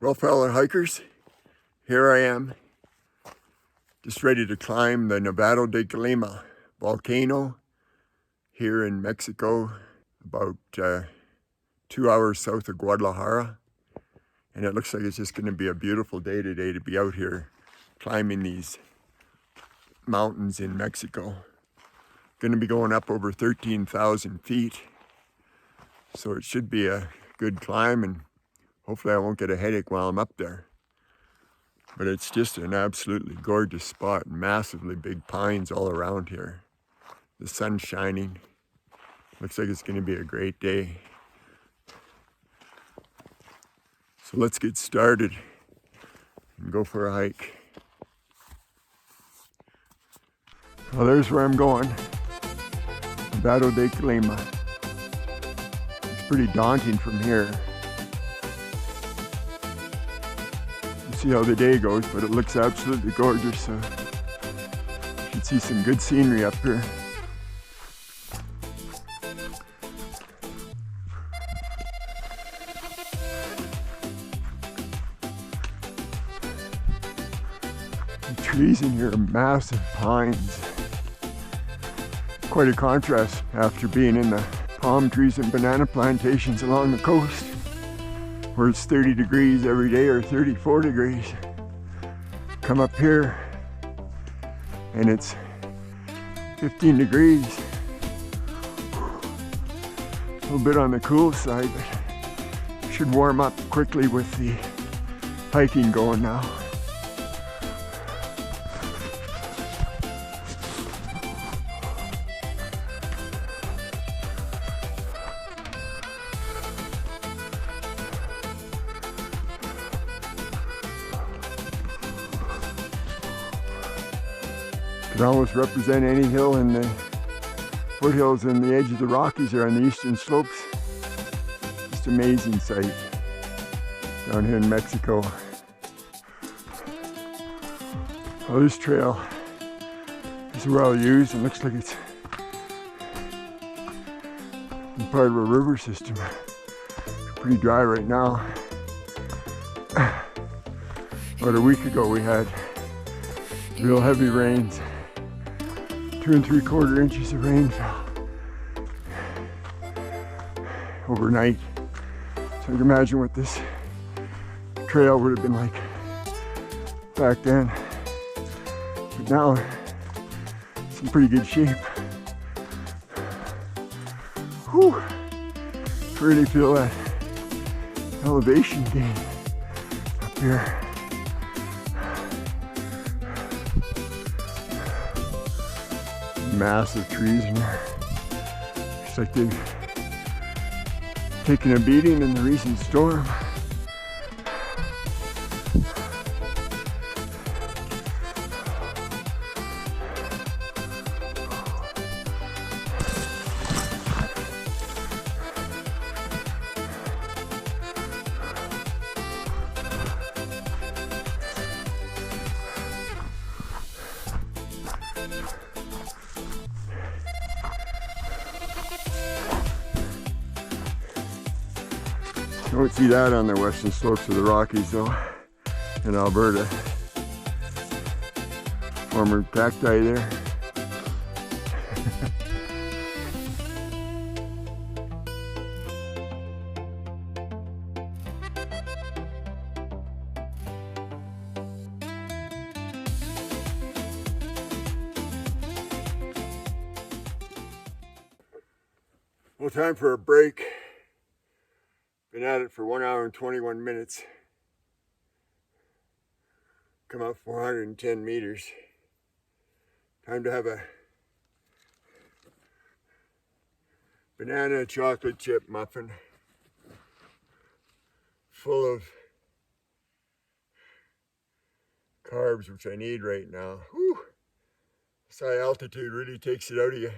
Well, fellow hikers, here I am, just ready to climb the Nevado de Colima volcano here in Mexico, about 2 hours south of Guadalajara. And it looks like it's just going to be a beautiful day today to be out here climbing these mountains in Mexico. Going to be going up over 13,000 feet. So it should be a good climb, and hopefully I won't get a headache while I'm up there. But it's just an absolutely gorgeous spot. Massively big pines all around here. The sun's shining. Looks like it's going to be a great day. So let's get started and go for a hike. Well, there's where I'm going. Nevado de Colima. It's pretty daunting from here. See how the day goes, but it looks absolutely gorgeous, so you should see some good scenery up here. The trees in here are massive pines. Quite a contrast after being in the palm trees and banana plantations along the coast, where it's 30 degrees every day or 34 degrees. Come up here and it's 15 degrees. A little bit on the cool side, but should warm up quickly with the hiking going now. Could almost represent any hill in the foothills and the edge of the Rockies or on the eastern slopes. Just amazing sight down here in Mexico. Well, this trail is well used and looks like it's part of a river system. It's pretty dry right now. About a week ago we had real heavy rains. 2 3/4 inches of rain fell overnight. So you can imagine what this trail would have been like back then. But now it's in pretty good shape. Whew. Really feel that elevation gain up here. Massive trees in here. Looks like they've taken a beating in the recent storm. You don't see that on the western slopes of the Rockies though, in Alberta. Former cacti there. Well, time for a break. Been at it for 1 hour and 21 minutes. Come up 410 meters. Time to have a banana chocolate chip muffin full of carbs, which I need right now. Whew. This high altitude really takes it out of you.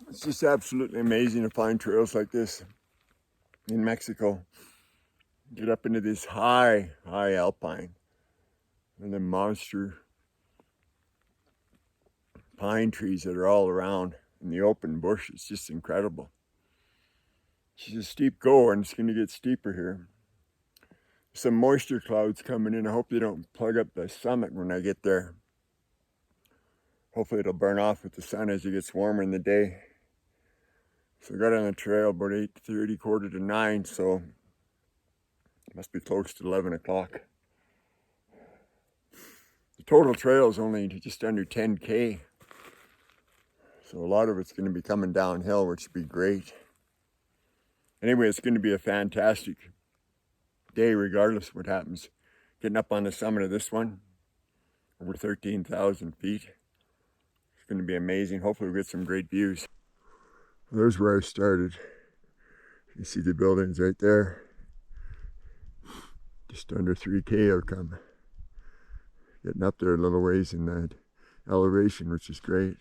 It's just absolutely amazing to find trails like this in Mexico. Get up into this high alpine. And the monster pine trees that are all around in the open bush. It's just incredible. It's a steep go, and it's going to get steeper here. Some moisture clouds coming in. I hope they don't plug up the summit when I get there. Hopefully it'll burn off with the sun as it gets warmer in the day. So I got on the trail about 8:30, quarter to 9, so it must be close to 11 o'clock. The total trail is only just under 10K. So a lot of it's going to be coming downhill, which would be great. Anyway, it's going to be a fantastic day regardless of what happens. Getting up on the summit of this one, over 13,000 feet. It's going to be amazing. Hopefully we'll get some great views. There's where I started. You see the buildings right there. Just under 3K I've come. Getting up there a little ways in that elevation, which is great.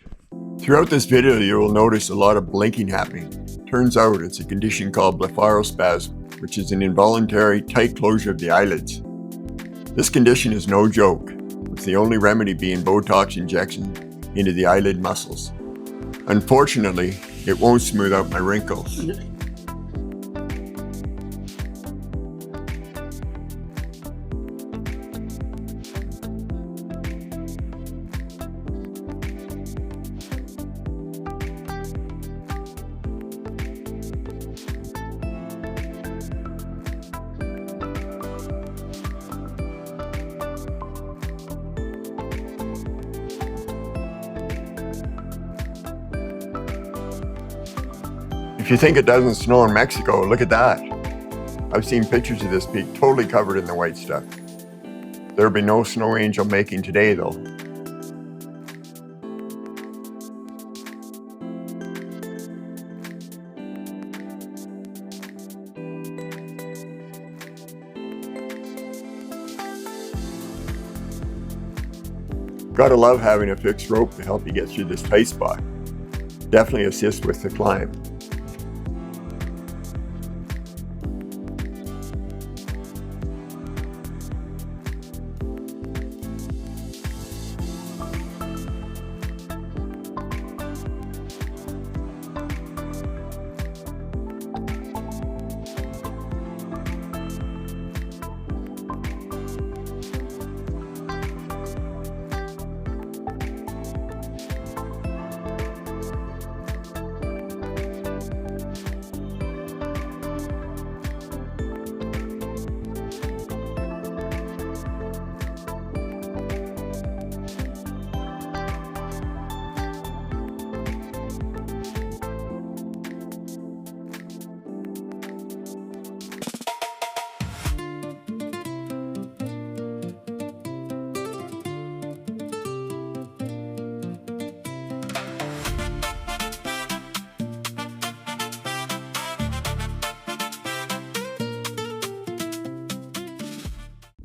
Throughout this video, you will notice a lot of blinking happening. Turns out it's a condition called blepharospasm, which is an involuntary tight closure of the eyelids. This condition is no joke, with the only remedy being Botox injection into the eyelid muscles. Unfortunately, it won't smooth out my wrinkles. If you think it doesn't snow in Mexico, look at that. I've seen pictures of this peak totally covered in the white stuff. There'll be no snow angel making today though. Gotta love having a fixed rope to help you get through this tight spot. Definitely assists with the climb.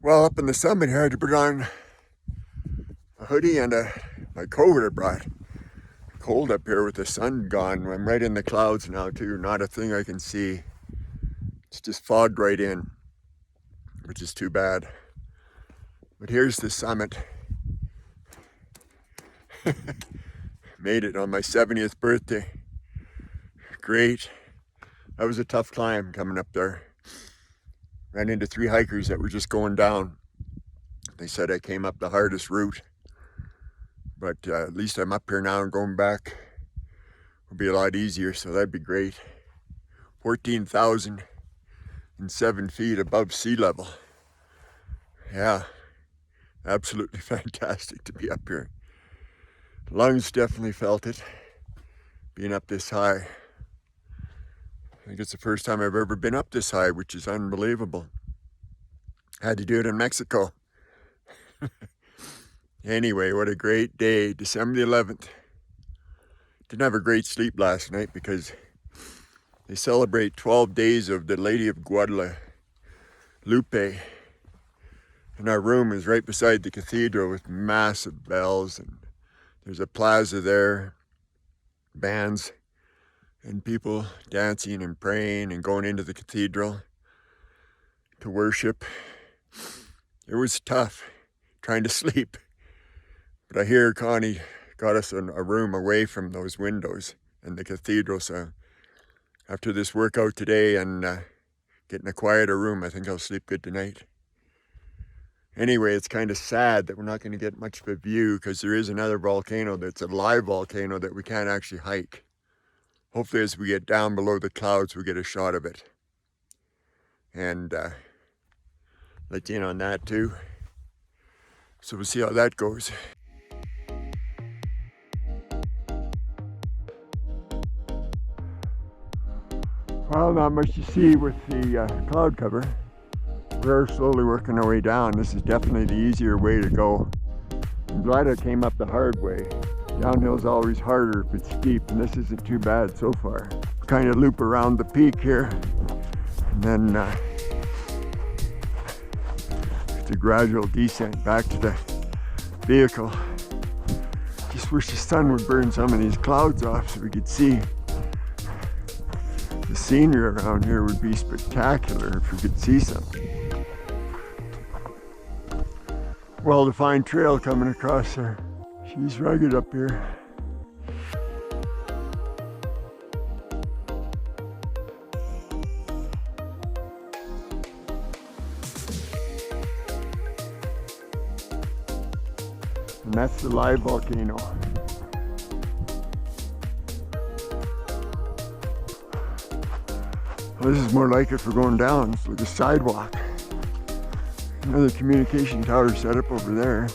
Well, up in the summit here, I had to put on a hoodie and my coat I brought. Cold up here with the sun gone. I'm right in the clouds now too. Not a thing I can see. It's just fogged right in, which is too bad. But here's the summit. Made it on my 70th birthday. Great. That was a tough climb coming up there. Ran into 3 hikers that were just going down. They said I came up the hardest route. But at least I'm up here now, and going back will be a lot easier, so that'd be great. 14,007 feet above sea level. Yeah, absolutely fantastic to be up here. Lungs definitely felt it, being up this high. I think it's the first time I've ever been up this high, which is unbelievable. Had to do it in Mexico. Anyway, what a great day, December the 11th. Didn't have a great sleep last night because they celebrate 12 days of the Lady of Guadalupe. And our room is right beside the cathedral with massive bells, and there's a plaza there, bands, and people dancing and praying and going into the cathedral to worship. It was tough. trying to sleep. But I hear Connie got us a room away from those windows in the cathedral, so after this workout today and getting a quieter room, I think I'll sleep good tonight. Anyway, it's kind of sad that we're not going to get much of a view because there is another volcano that's a live volcano that we can't actually hike. Hopefully as we get down below the clouds, we get a shot of it. And let you in on that too. So we'll see how that goes. Well, not much to see with the cloud cover. We're slowly working our way down. This is definitely the easier way to go. I'm glad I came up the hard way. Downhill's always harder if it's steep, and this isn't too bad so far. Kind of loop around the peak here, and then it's a gradual descent back to the vehicle. Just wish the sun would burn some of these clouds off so we could see. The scenery around here would be spectacular if we could see something. Well-defined trail coming across there. She's rugged up here. And that's the live volcano. Well, this is more like it for going down. It's like a sidewalk. Another communication tower set up over there.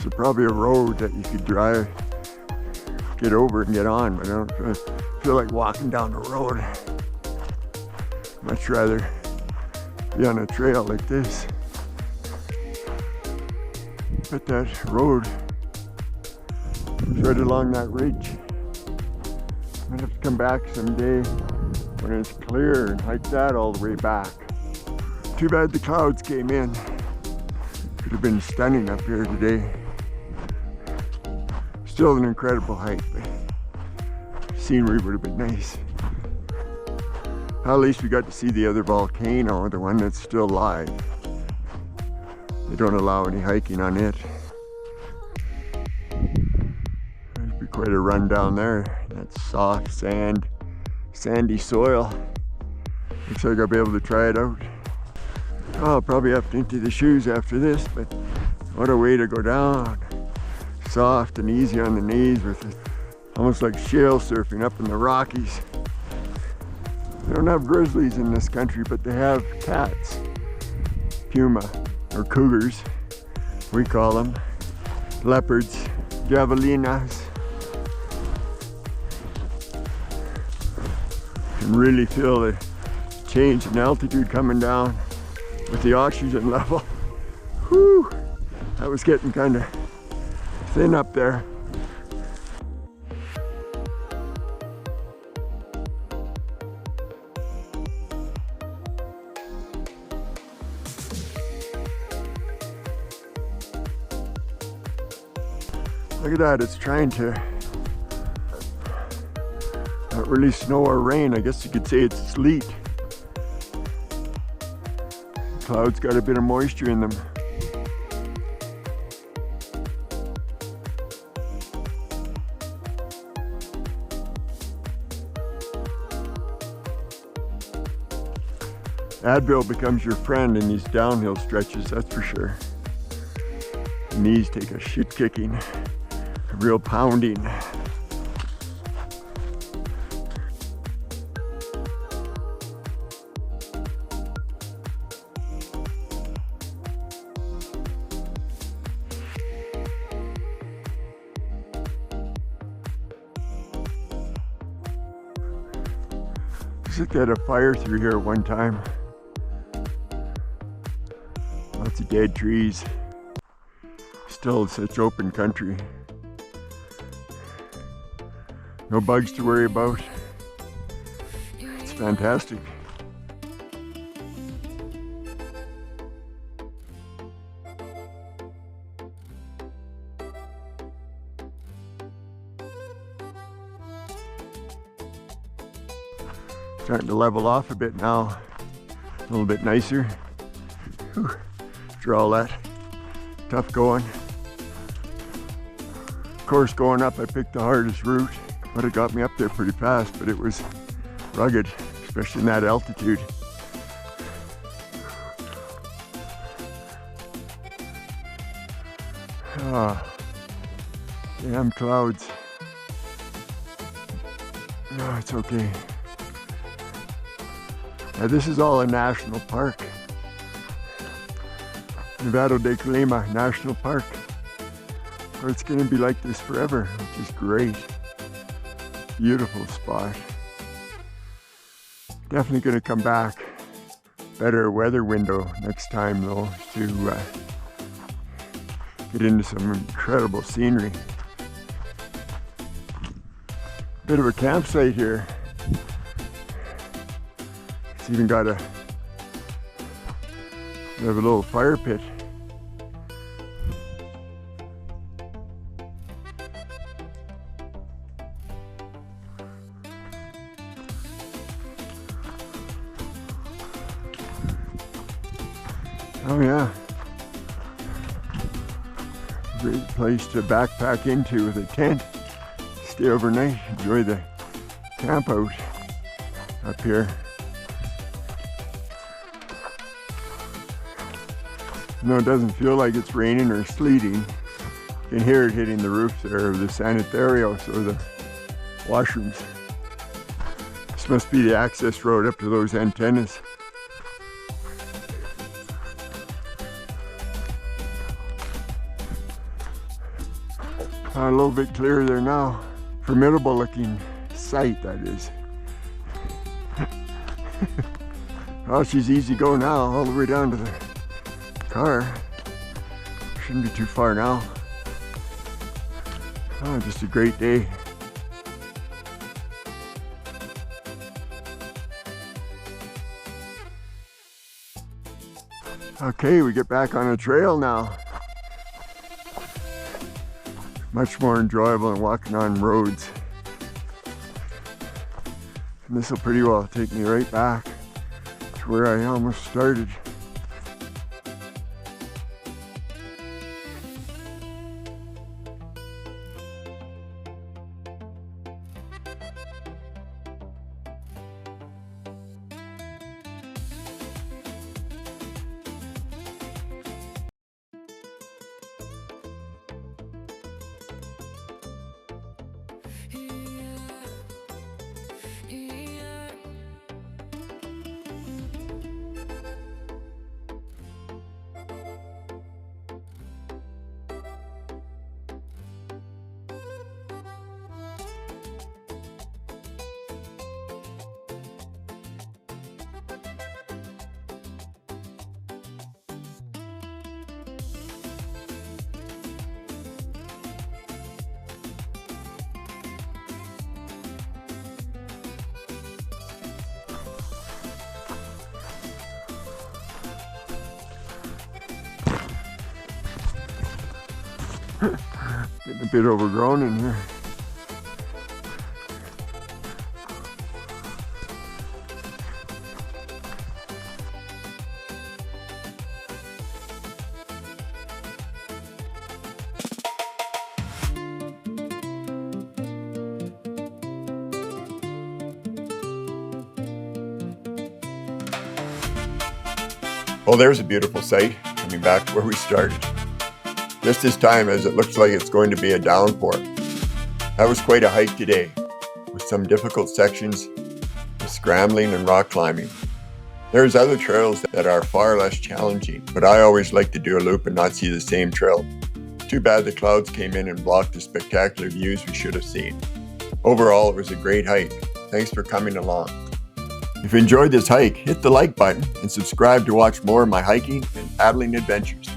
So probably a road that you could drive, get over and get on, but I don't feel like walking down the road. Much rather be on a trail like this. But that road is right along that ridge. I'm gonna have to come back someday when it's clear and hike that all the way back. Too bad the clouds came in. Could have been stunning up here today. Still an incredible hike, but scenery would have been nice. At least we got to see the other volcano, the one that's still live. They don't allow any hiking on it. There'd be quite a run down there. That's soft sand, sandy soil. Looks like I'll be able to try it out. Oh, I'll probably have to empty the shoes after this, but what a way to go down. Soft and easy on the knees with it. Almost like shale surfing up in the Rockies. They don't have grizzlies in this country, but they have cats. Puma, or cougars, we call them. Leopards, javelinas. You can really feel the change in altitude coming down with the oxygen level. Whew, that was getting kind of thin up there. Look at that, it's trying to not really snow or rain. I guess you could say it's sleet. Clouds got a bit of moisture in them. Advil becomes your friend in these downhill stretches, that's for sure. The knees take a shit kicking, a real pounding. Looks like they had a fire through here at one time. Lots of dead trees. Still such open country. No bugs to worry about. It's fantastic. Starting to level off a bit now. A little bit nicer. Whew. After all that Tough going. Of course, going up I picked the hardest route, but it got me up there pretty fast, but it was rugged, especially in that altitude. Ah, damn clouds. No, it's okay. Now, this is all a national park. Nevado de Colima National Park. Or it's going to be like this forever, which is great. Beautiful spot. Definitely going to come back. Better weather window next time though to get into some incredible scenery. Bit of a campsite here. It's even got a little fire pit. Oh yeah. Great place to backpack into with a tent. Stay overnight, enjoy the camp out up here. No, it doesn't feel like it's raining or sleeting. You can hear it hitting the roof there of the sanitarios or the washrooms. This must be the access road up to those antennas. A little bit clearer there now. Formidable looking sight, that is. Oh, she's easy go now, all the way down to the car. Shouldn't be too far now. Oh, just a great day. Okay, we get back on a trail now. Much more enjoyable than walking on roads. And this will pretty well take me right back to where I almost started. Getting a bit overgrown in here. Well, there's a beautiful sight coming back to where we started. Just this time, as it looks like it's going to be a downpour. That was quite a hike today, with some difficult sections of scrambling and rock climbing. There's other trails that are far less challenging, but I always like to do a loop and not see the same trail. Too bad the clouds came in and blocked the spectacular views we should have seen. Overall, it was a great hike. Thanks for coming along. If you enjoyed this hike, hit the like button and subscribe to watch more of my hiking and paddling adventures.